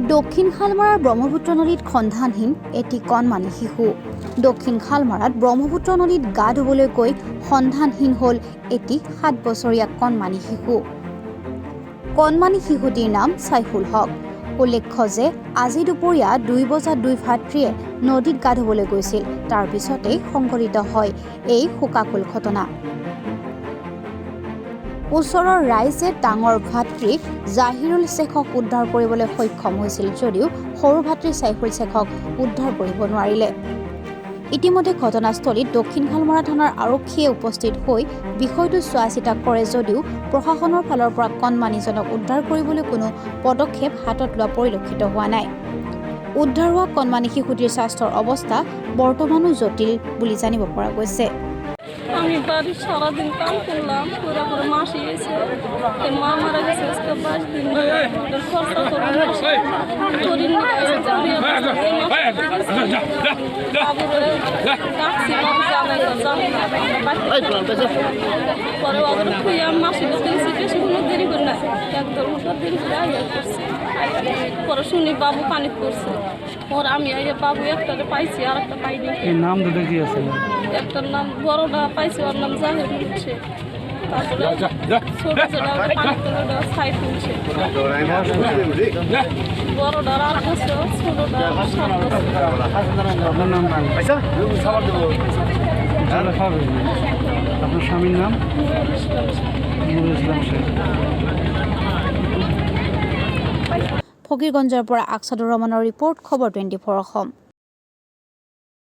দক্ষিণ শালমাৰাৰ ব্ৰহ্মপুত্ৰ নদীত সন্ধানহীন এটি কণমানি শিশু। দক্ষিণ শালমাৰাত ব্ৰহ্মপুত্ৰ নদীত গা ধুবলৈ গৈ সন্ধানহীন হ'ল এটি 7 বছৰীয়া কণমানি শিশু। কণমানি শিশুটিৰ নাম ছাইফুল হক। উল্লেখ্য যে আজি দুপৰীয়া 2 বজাত 2 ভাতৃয়ে নদীত গা ধুবলৈ গৈছিল। তাৰ পিছতেই সংঘটিত হয় এই শোকাকুল ঘটনা। ওচৰৰ ৰাইজে ডাঙৰ ভাতৃ জাহিৰুল শেখক উদ্ধাৰ কৰিবলৈ সক্ষম হৈছিল যদিও সৰু ভাতৃ ছাইফুল শেখক উদ্ধাৰ কৰিব নোৱাৰিলে। ইতিমধ্যে ঘটনাস্থলীত দক্ষিণ শালমাৰা থানাৰ আৰক্ষীয়ে উপস্থিত হৈ বিষয়টো চোৱা-চিতা কৰে যদিও প্ৰশাসনৰ ফালৰ পৰা কণমানিজনক উদ্ধাৰ কৰিবলৈ কোনো পদক্ষেপ হাতত লোৱা পৰিলক্ষিত হোৱা নাই। উদ্ধাৰ হোৱা কণমানি শিশুটিৰ স্বাস্থ্যৰ অৱস্থা বৰ্তমানো জটিল বুলি জানিব পৰা গৈছে। আমি বাড়ি সারাদিন কাম করলাম, পুরো পুরো মাসি গেছে, মা মারা গেছে আজকে 5 দিন খরচা পরে মাসি বেশি কোনো দেরি করে না, 1-2 ঘন্টা দেরি করে আইয়া করছে। পরে শুনি বাবু পানি করছে, ওর আমি আইয়া বাবু একটা পাইছি আর একটা পাইনি। নাম দুটো কি আছে? একটার নাম বড়টা পাইছে, ওর নাম জাহিরুল শেখ, তারপরে ছোট যেটা পানি তোলাটা সাইফুল শেখ। বড়টা 8 বছর, ছোটটা 7 বছর। আপনার নাম? আপনার স্বামীর নাম? নুরুল ইসলাম শেখ। ফকিৰগঞ্জৰ পৰা আকছাদুৰ ৰহমানৰ ৰিপৰ্ট, খবৰ 24 অসম।